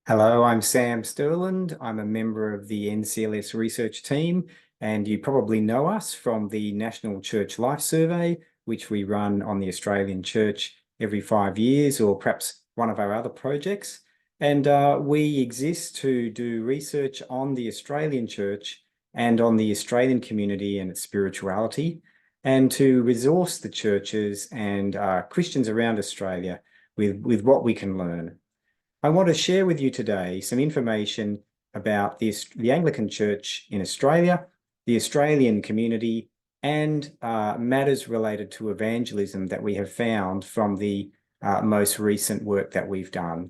Hello, I'm Sam Sterland. I'm a member of the NCLS research team, and you probably know us from the National Church Life Survey, which we run on the Australian Church every 5 years, or perhaps one of our other projects. And we exist to do research on the Australian Church and on the Australian community and its spirituality, and to resource the churches and Christians around Australia with what we can learn. I want to share with you today some information about the Anglican Church in Australia, the Australian community, and matters related to evangelism that we have found from the most recent work that we've done.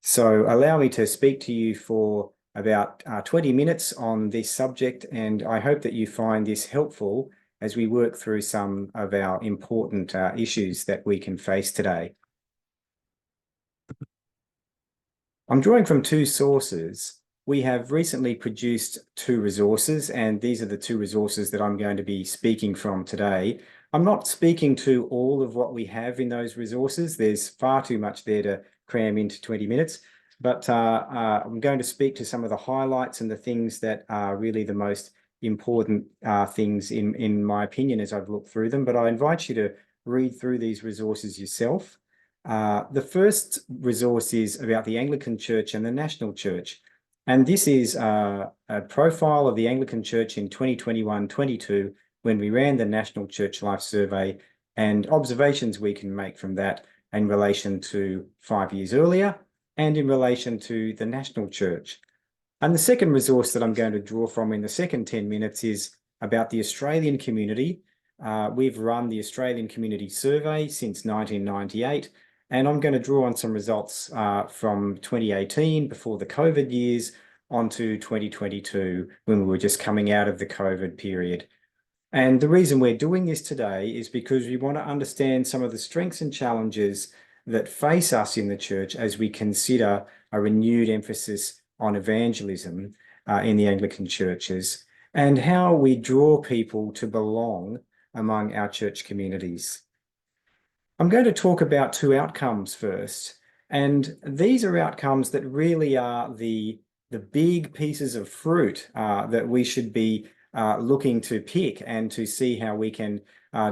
So allow me to speak to you for about 20 minutes on this subject, and I hope that you find this helpful as we work through some of our important issues that we can face today. I'm drawing from two sources. We have recently produced two resources, and these are the two resources that I'm going to be speaking from today. I'm not speaking to all of what we have in those resources. There's far too much there to cram into 20 minutes, but I'm going to speak to some of the highlights and the things that are really the most important things in my opinion as I've looked through them. But I invite you to read through these resources yourself. The first resource is about the Anglican Church and the National Church. And this is a profile of the Anglican Church in 2021-22 when we ran the National Church Life Survey and observations we can make from that in relation to 5 years earlier and in relation to the National Church. And the second resource that I'm going to draw from in the second 10 minutes is about the Australian community. We've run the Australian Community Survey since 1998. And I'm going to draw on some results from 2018, before the COVID years, onto 2022, when we were just coming out of the COVID period. And the reason we're doing this today is because we want to understand some of the strengths and challenges that face us in the church as we consider a renewed emphasis on evangelism in the Anglican churches, and how we draw people to belong among our church communities. I'm going to talk about two outcomes first, and these are outcomes that really are the big pieces of fruit that we should be looking to pick and to see how we can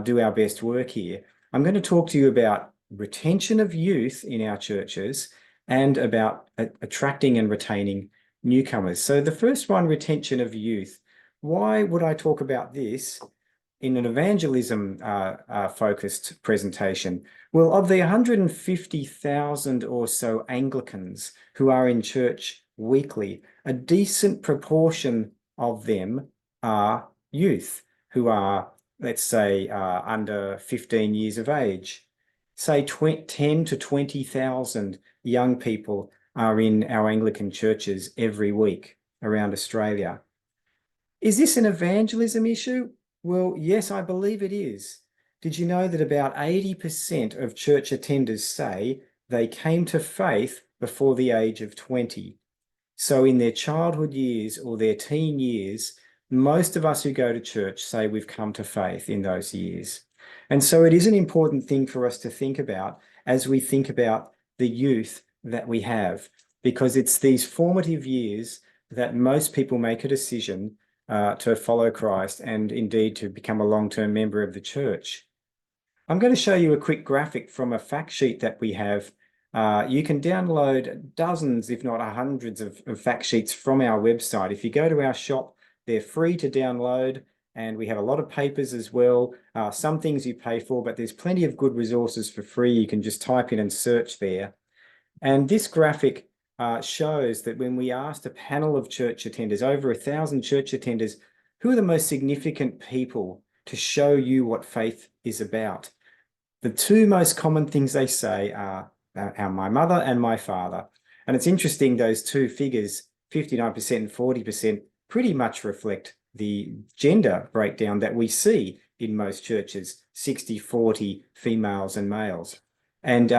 do our best work here. I'm going to talk to you about retention of youth in our churches and about attracting and retaining newcomers. So the first one, retention of youth. Why would I talk about this in an evangelism focused presentation? Well, of the 150,000 or so Anglicans who are in church weekly, a decent proportion of them are youth who are, let's say, under 15 years of age. Say 10 to 20,000 young people are in our Anglican churches every week around Australia. Is this an evangelism issue? Well, yes, I believe it is. Did you know that about 80% of church attenders say they came to faith before the age of 20? So in their childhood years or their teen years, most of us who go to church say we've come to faith in those years. And so it is an important thing for us to think about as we think about the youth that we have, because it's these formative years that most people make a decision to follow Christ and indeed to become a long-term member of the church. I'm going to show you a quick graphic from a fact sheet that we have. You can download dozens, if not hundreds of fact sheets from our website. If you go to our shop, they're free to download, and we have a lot of papers as well. Some things you pay for, but there's plenty of good resources for free. You can just type in and search there. And this graphic shows that when we asked a panel of church attenders, over 1,000 church attenders, who are the most significant people to show you what faith is about? The two most common things they say are my mother and my father. And it's interesting, those two figures, 59% and 40%, pretty much reflect the gender breakdown that we see in most churches, 60-40 females and males. And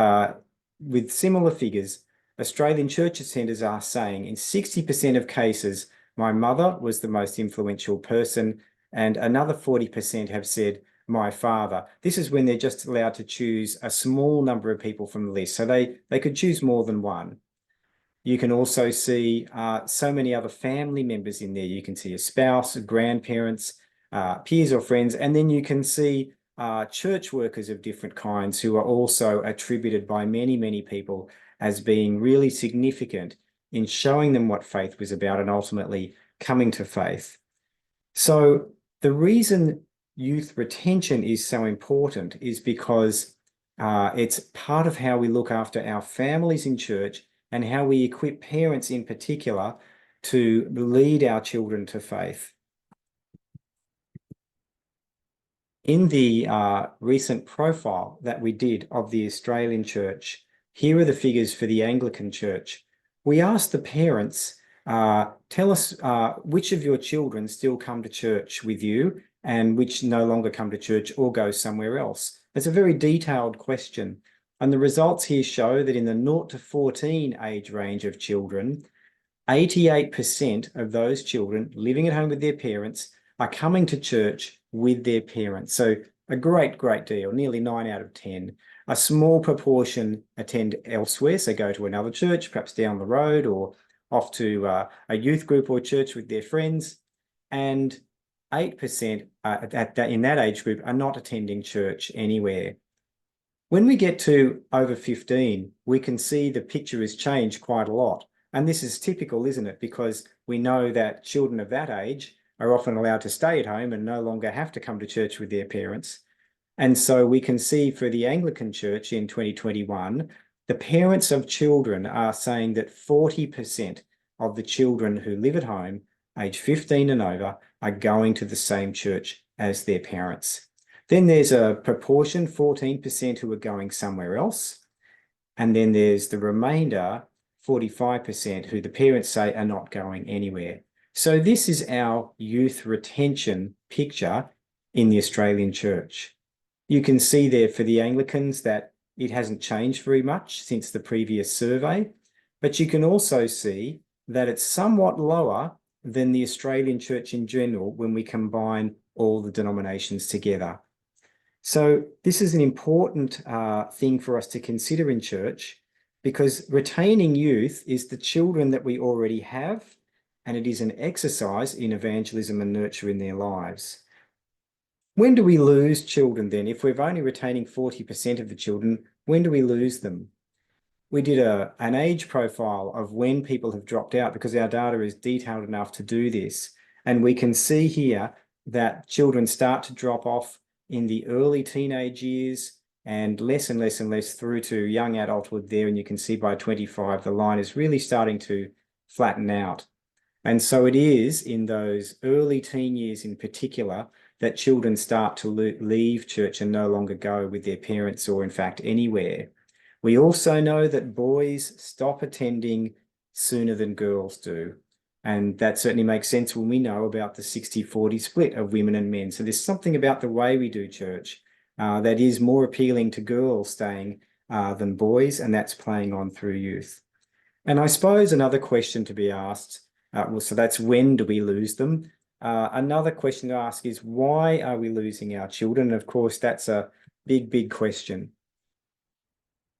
with similar figures, Australian church attenders are saying in 60% of cases, my mother was the most influential person, and another 40% have said my father. This is when they're just allowed to choose a small number of people from the list. So they could choose more than one. You can also see so many other family members in there. You can see a spouse, grandparents, peers or friends, and then you can see church workers of different kinds who are also attributed by many, many people as being really significant in showing them what faith was about and ultimately coming to faith. So the reason youth retention is so important is because it's part of how we look after our families in church and how we equip parents in particular to lead our children to faith. In the recent profile that we did of the Australian Church, here are the figures for the Anglican Church. We asked the parents, tell us which of your children still come to church with you and which no longer come to church or go somewhere else. It's a very detailed question. And the results here show that in the 0 to 14 age range of children, 88% of those children living at home with their parents are coming to church with their parents. So a great, great deal, nearly 9 out of 10. A small proportion attend elsewhere, so go to another church, perhaps down the road or off to a youth group or church with their friends. And 8% in that age group are not attending church anywhere. When we get to over 15, we can see the picture has changed quite a lot. And this is typical, isn't it? Because we know that children of that age are often allowed to stay at home and no longer have to come to church with their parents. And so we can see for the Anglican Church in 2021, the parents of children are saying that 40% of the children who live at home, age 15 and over, are going to the same church as their parents. Then there's a proportion, 14%, who are going somewhere else. And then there's the remainder, 45%, who the parents say are not going anywhere. So this is our youth retention picture in the Australian Church. You can see there for the Anglicans that it hasn't changed very much since the previous survey, but you can also see that it's somewhat lower than the Australian Church in general when we combine all the denominations together. So this is an important thing for us to consider in church, because retaining youth is the children that we already have, and it is an exercise in evangelism and nurture in their lives. When do we lose children then? If we're only retaining 40% of the children, when do we lose them? We did an age profile of when people have dropped out because our data is detailed enough to do this. And we can see here that children start to drop off in the early teenage years and less and less and less through to young adulthood there. And you can see by 25, the line is really starting to flatten out. And so it is in those early teen years in particular that children start to leave church and no longer go with their parents or in fact anywhere. We also know that boys stop attending sooner than girls do. And that certainly makes sense when we know about the 60-40 split of women and men. So there's something about the way we do church that is more appealing to girls staying than boys, and that's playing on through youth. And I suppose another question to be asked, so that's when do we lose them? Another question to ask is why are we losing our children? And of course, that's a big, big question.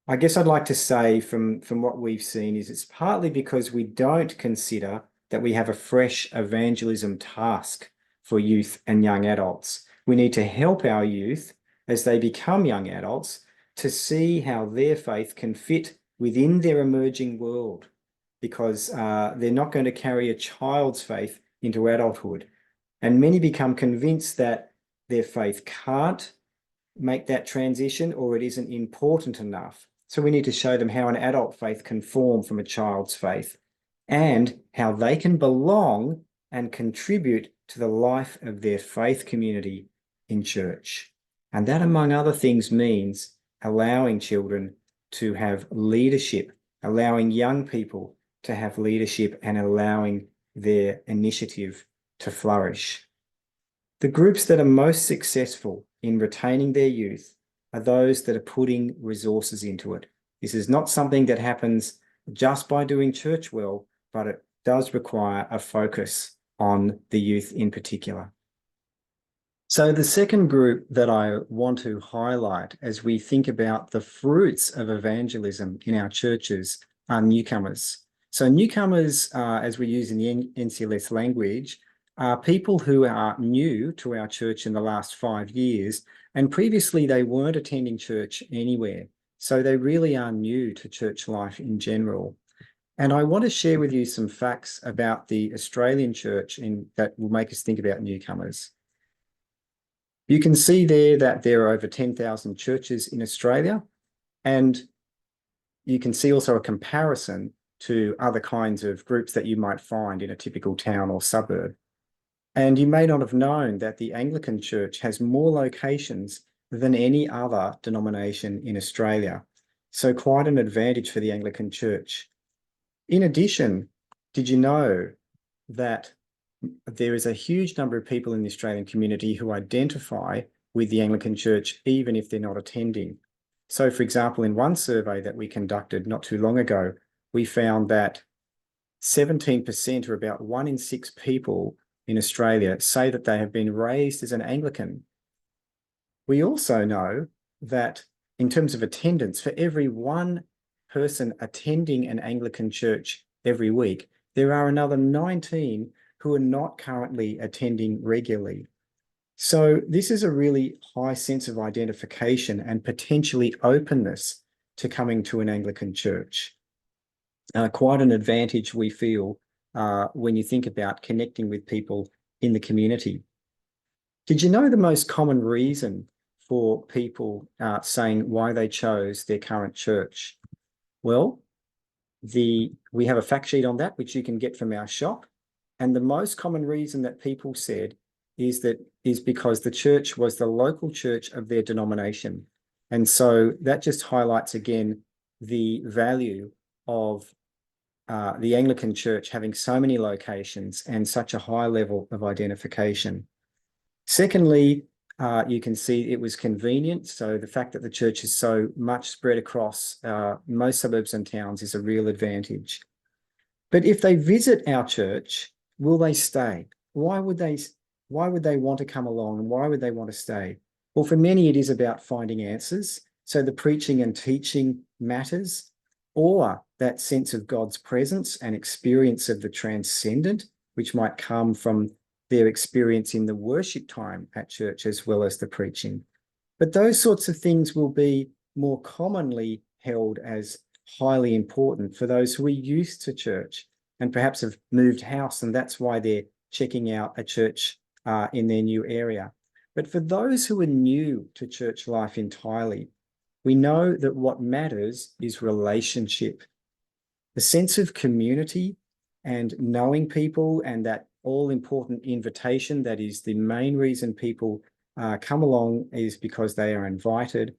I guess I'd like to say from what we've seen is it's partly because we don't consider that we have a fresh evangelism task for youth and young adults. We need to help our youth as they become young adults to see how their faith can fit within their emerging world, because they're not going to carry a child's faith into adulthood. And many become convinced that their faith can't make that transition or it isn't important enough. So we need to show them how an adult faith can form from a child's faith and how they can belong and contribute to the life of their faith community in church. And that, among other things, means allowing children to have leadership, allowing young people to have leadership and allowing their initiative to flourish. The groups that are most successful in retaining their youth are those that are putting resources into it. This is not something that happens just by doing church well, but it does require a focus on the youth in particular. So the second group that I want to highlight as we think about the fruits of evangelism in our churches are newcomers. So newcomers, as we use in the NCLS language, are people who are new to our church in the last 5 years, and previously they weren't attending church anywhere. So they really are new to church life in general. And I want to share with you some facts about the Australian church that will make us think about newcomers. You can see there that there are over 10,000 churches in Australia, and you can see also a comparison to other kinds of groups that you might find in a typical town or suburb. And you may not have known that the Anglican Church has more locations than any other denomination in Australia. So quite an advantage for the Anglican Church. In addition, did you know that there is a huge number of people in the Australian community who identify with the Anglican Church, even if they're not attending? So, for example, in one survey that we conducted not too long ago, we found that 17%, or about 1 in 6 people in Australia, say that they have been raised as an Anglican. We also know that in terms of attendance, for every one person attending an Anglican church every week, there are another 19 who are not currently attending regularly. So this is a really high sense of identification and potentially openness to coming to an Anglican church. Quite an advantage we feel when you think about connecting with people in the community. Did you know the most common reason for people saying why they chose their current church? Well, we have a fact sheet on that, which you can get from our shop. And the most common reason that people said is because the church was the local church of their denomination. And so that just highlights again the value of the Anglican Church having so many locations and such a high level of identification. Secondly, you can see it was convenient. So the fact that the church is so much spread across most suburbs and towns is a real advantage. But if they visit our church, will they stay? Why would they want to come along, and why would they want to stay? Well, for many, it is about finding answers. So the preaching and teaching matters, or that sense of God's presence and experience of the transcendent, which might come from their experience in the worship time at church as well as the preaching. But those sorts of things will be more commonly held as highly important for those who are used to church and perhaps have moved house, and that's why they're checking out a church in their new area. But for those who are new to church life entirely, we know that what matters is relationship. The sense of community and knowing people, and that all-important invitation that is the main reason people come along, is because they are invited.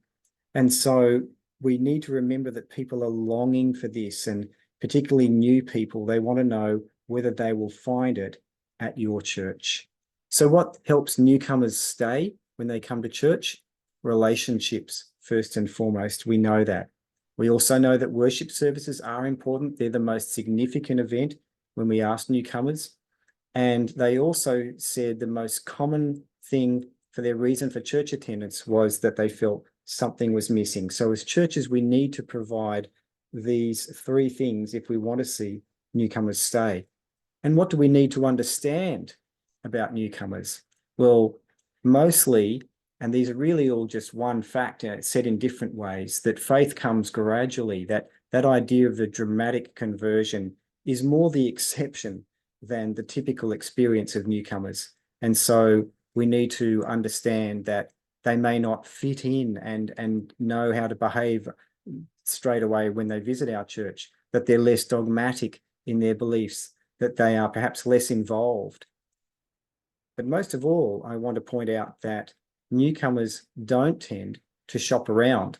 And so we need to remember that people are longing for this, and particularly new people, they want to know whether they will find it at your church. So what helps newcomers stay when they come to church? Relationships, first and foremost. We know that. We also know that worship services are important. They're the most significant event when we ask newcomers. And they also said the most common thing for their reason for church attendance was that they felt something was missing. So as churches, we need to provide these 3 things if we want to see newcomers stay. And what do we need to understand about newcomers? Well, mostly, and these are really all just one fact said in different ways, that faith comes gradually, that idea of the dramatic conversion is more the exception than the typical experience of newcomers. And so we need to understand that they may not fit in and know how to behave straight away when they visit our church, that they're less dogmatic in their beliefs, that they are perhaps less involved. But most of all, I want to point out that newcomers don't tend to shop around.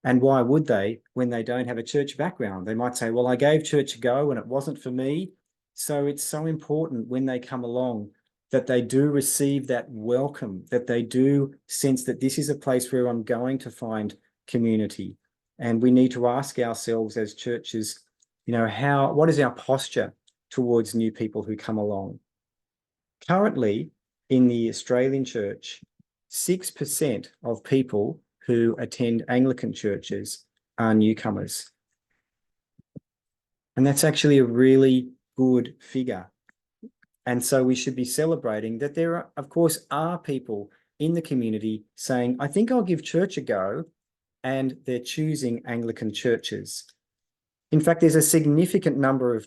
And why would they when they don't have a church background? They might say, well, I gave church a go and it wasn't for me. So it's so important when they come along that they do receive that welcome, that they do sense that this is a place where I'm going to find community. And we need to ask ourselves as churches, what is our posture towards new people who come along? Currently, in the Australian church, 6% of people who attend Anglican churches are newcomers. And that's actually a really good figure. And so we should be celebrating that there are, of course, are people in the community saying, I think I'll give church a go, and they're choosing Anglican churches. In fact, there's a significant number of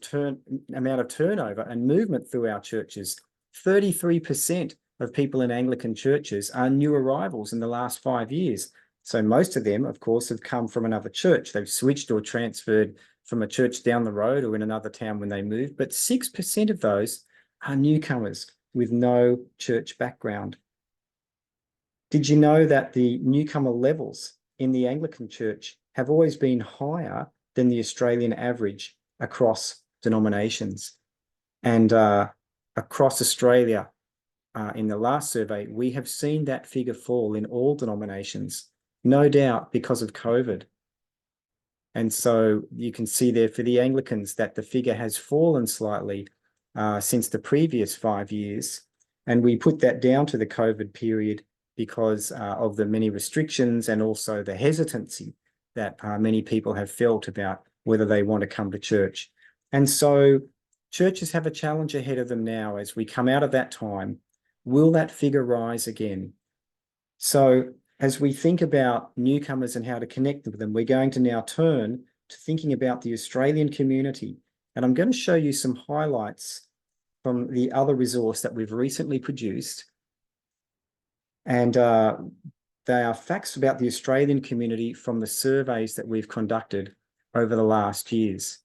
amount of turnover and movement through our churches. 33% of people in Anglican churches are new arrivals in the last 5 years. So most of them, of course, have come from another church. They've switched or transferred from a church down the road or in another town when they moved. But 6% of those are newcomers with no church background. Did you know that the newcomer levels in the Anglican Church have always been higher than the Australian average across denominations? And across Australia, in the last survey, we have seen that figure fall in all denominations, no doubt because of COVID. And so you can see there for the Anglicans that the figure has fallen slightly since the previous 5 years. And we put that down to the COVID period because of the many restrictions and also the hesitancy that many people have felt about whether they want to come to church. And so churches have a challenge ahead of them now as we come out of that time. Will that figure rise again? So as we think about newcomers and how to connect with them, we're going to now turn to thinking about the Australian community. And I'm going to show you some highlights from the other resource that we've recently produced. And they are facts about the Australian community from the surveys that we've conducted over the last years.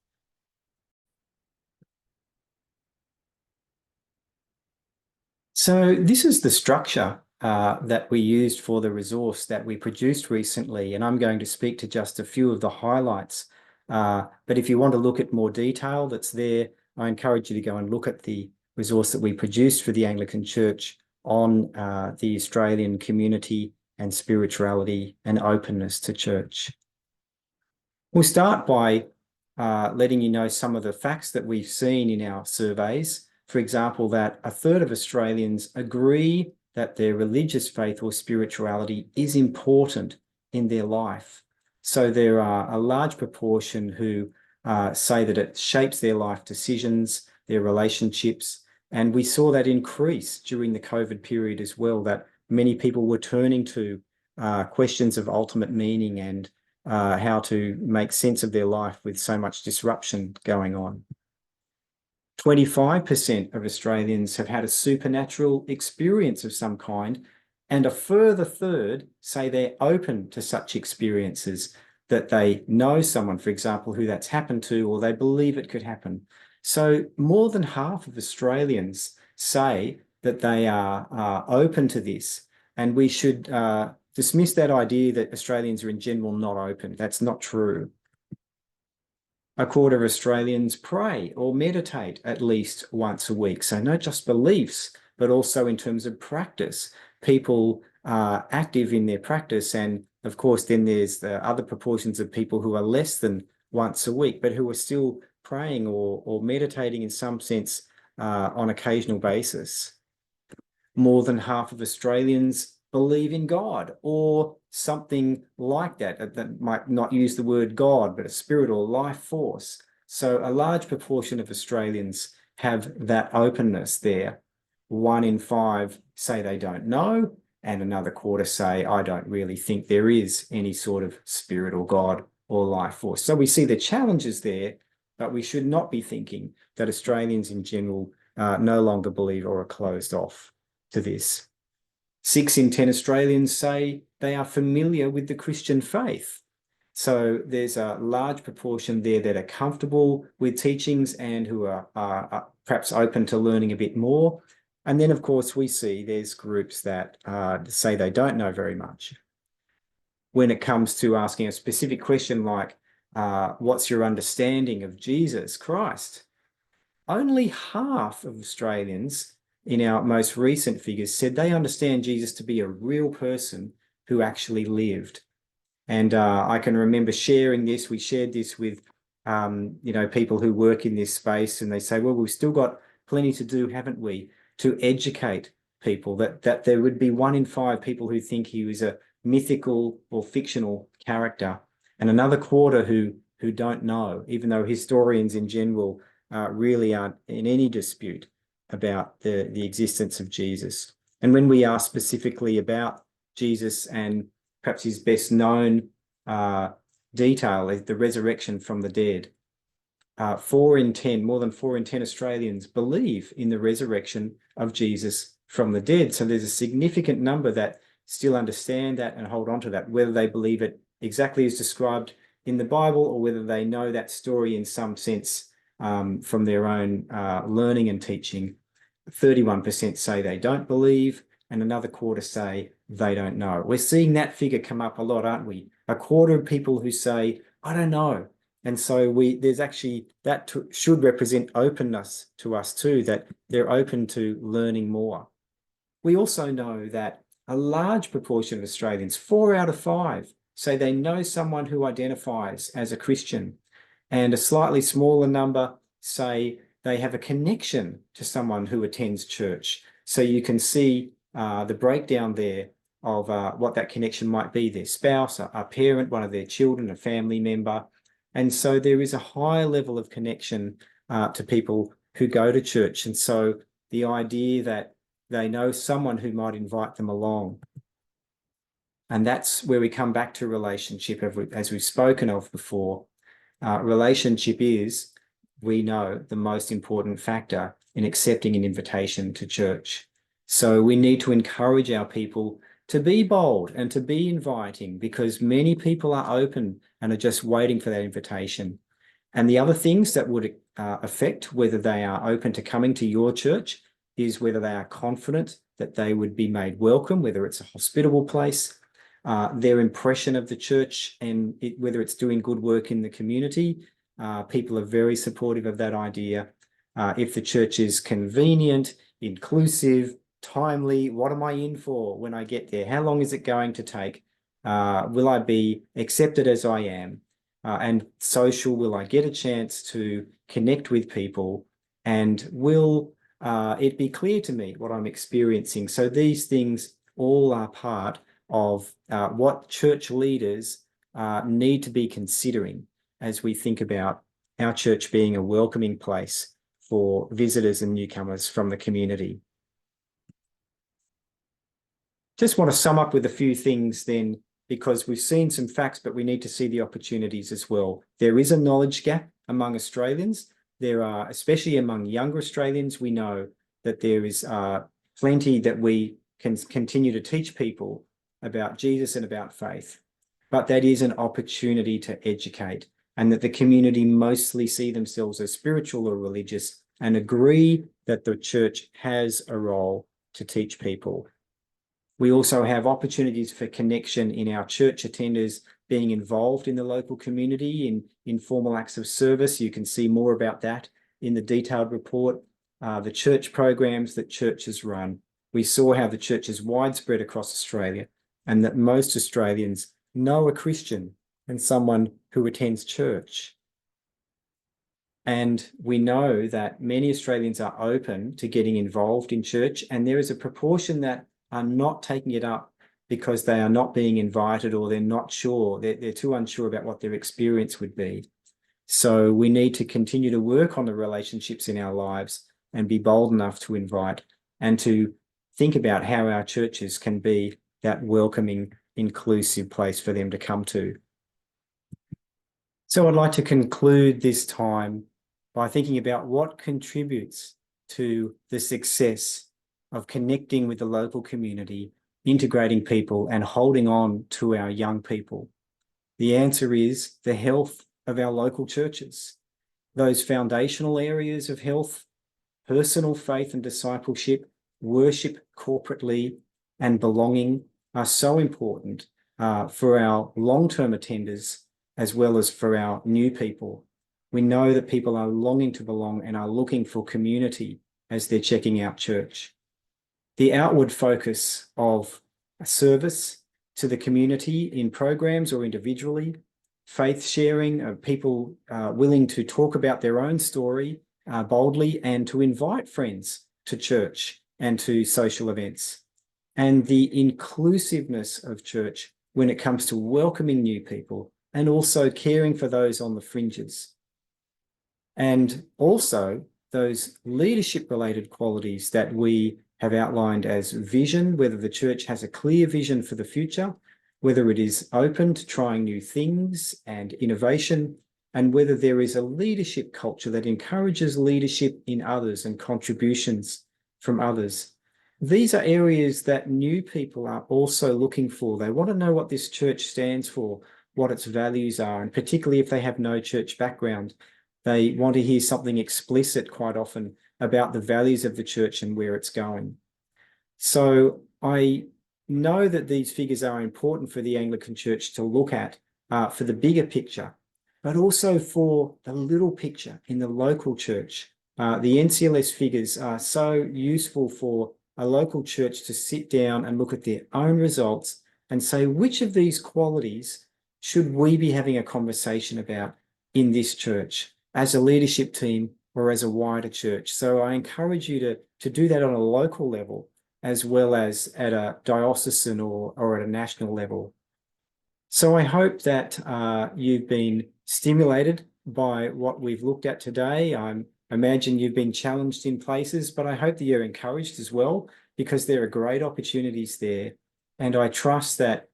So this is the structure that we used for the resource that we produced recently, and I'm going to speak to just a few of the highlights. But if you want to look at more detail that's there, I encourage you to go and look at the resource that we produced for the Anglican Church on the Australian community and spirituality and openness to church. We'll start by letting you know some of the facts that we've seen in our surveys. For example, that a third of Australians agree that their religious faith or spirituality is important in their life. So there are a large proportion who say that it shapes their life decisions, their relationships, and we saw that increase during the COVID period as well, that many people were turning to questions of ultimate meaning and how to make sense of their life with so much disruption going on. 25% of Australians have had a supernatural experience of some kind, and a further third say they're open to such experiences, that they know someone, for example, who that's happened to, or they believe it could happen. So more than half of Australians say that they are open to this, and we should dismiss that idea that Australians are in general not open. That's not true. A quarter of Australians pray or meditate at least once a week. So not just beliefs, but also in terms of practice. People are active in their practice. And of course, then there's the other proportions of people who are less than once a week, but who are still praying or meditating in some sense on occasional basis. More than half of Australians believe in God or something like that, that might not use the word God, but a spirit or life force. So a large proportion of Australians have that openness there. 1 in 5 say they don't know, and another quarter say, I don't really think there is any sort of spirit or God or life force. So we see the challenges there, but we should not be thinking that Australians in general no longer believe or are closed off to this. 6 in 10 Australians say they are familiar with the Christian faith. So there's a large proportion there that are comfortable with teachings and who are perhaps open to learning a bit more. And then, of course, we see there's groups that say they don't know very much. When it comes to asking a specific question like, what's your understanding of Jesus Christ? Only half of Australians in our most recent figures said they understand Jesus to be a real person who actually lived. And I can remember sharing this. We shared this with, people who work in this space, and they say, well, we've still got plenty to do, haven't we, to educate people that there would be 1 in 5 people who think he was a mythical or fictional character, and another quarter who who don't know, even though historians in general really aren't in any dispute about the existence of Jesus. And when we ask specifically about Jesus and perhaps his best known detail is the resurrection from the dead, 4 in 10, more than 4 in 10 Australians believe in the resurrection of Jesus from the dead. So there's a significant number that still understand that and hold on to that, whether they believe it exactly as described in the Bible or whether they know that story in some sense from their own learning and teaching. 31% say they don't believe, and another quarter say they don't know. We're seeing that figure come up a lot, aren't we? A quarter of people who say, I don't know. And so there's actually, that should represent openness to us too, that they're open to learning more. We also know that a large proportion of Australians, 4 out of 5, say they know someone who identifies as a Christian, and a slightly smaller number say they have a connection to someone who attends church. So you can see the breakdown there of what that connection might be: their spouse, a parent, one of their children, a family member. And so there is a high level of connection to people who go to church. And so the idea that they know someone who might invite them along. And that's where we come back to relationship, as we've spoken of before. Relationship is, we know, the most important factor in accepting an invitation to church. So we need to encourage our people to be bold and to be inviting, because many people are open and are just waiting for that invitation. And the other things that would affect whether they are open to coming to your church is whether they are confident that they would be made welcome, whether it's a hospitable place, their impression of the church, and whether it's doing good work in the community. People are very supportive of that idea. If the church is convenient, inclusive, timely, what am I in for when I get there? How long is it going to take? Will I be accepted as I am? And social, will I get a chance to connect with people? And will it be clear to me what I'm experiencing? So these things all are part of what church leaders need to be considering as we think about our church being a welcoming place for visitors and newcomers from the community. Just want to sum up with a few things then, because we've seen some facts, but we need to see the opportunities as well. There is a knowledge gap among Australians. There are, especially among younger Australians, we know that there is plenty that we can continue to teach people about Jesus and about faith. But that is an opportunity to educate, and that the community mostly see themselves as spiritual or religious and agree that the church has a role to teach people. We also have opportunities for connection in our church attenders being involved in the local community in informal acts of service. You can see more about that in the detailed report. The church programs that churches run. We saw how the church is widespread across Australia, and that most Australians know a Christian and someone who attends church. And we know that many Australians are open to getting involved in church, and there is a proportion that are not taking it up because they are not being invited, or they're not sure, they're too unsure about what their experience would be. So we need to continue to work on the relationships in our lives and be bold enough to invite, and to think about how our churches can be that welcoming, inclusive place for them to come to. So I'd like to conclude this time by thinking about what contributes to the success of connecting with the local community, integrating people, and holding on to our young people. The answer is the health of our local churches. Those foundational areas of health, personal faith and discipleship, worship corporately, and belonging are so important for our long-term attenders as well as for our new people. We know that people are longing to belong and are looking for community as they're checking out church. The outward focus of a service to the community in programs or individually, faith sharing, people willing to talk about their own story boldly and to invite friends to church and to social events, and the inclusiveness of church when it comes to welcoming new people and also caring for those on the fringes. And also those leadership-related qualities that we have outlined as vision, whether the church has a clear vision for the future, whether it is open to trying new things and innovation, and whether there is a leadership culture that encourages leadership in others and contributions from others. These are areas that new people are also looking for. They want to know what this church stands for, what its values are, and particularly if they have no church background, they want to hear something explicit quite often about the values of the church and where it's going. So I know that these figures are important for the Anglican Church to look at for the bigger picture, but also for the little picture in the local church. The NCLS figures are so useful for a local church to sit down and look at their own results and say, which of these qualities should we be having a conversation about in this church as a leadership team or as a wider church? So I encourage you to do that on a local level as well as at a diocesan or at a national level. So I hope that you've been stimulated by what we've looked at today. I imagine you've been challenged in places, but I hope that you're encouraged as well, because there are great opportunities there. And I trust that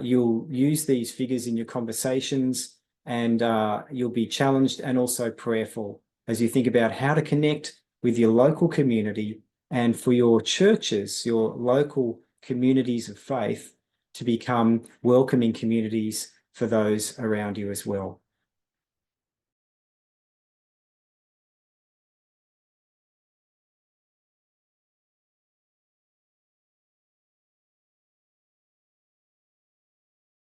you'll use these figures in your conversations, and you'll be challenged and also prayerful as you think about how to connect with your local community and for your churches, your local communities of faith, to become welcoming communities for those around you as well.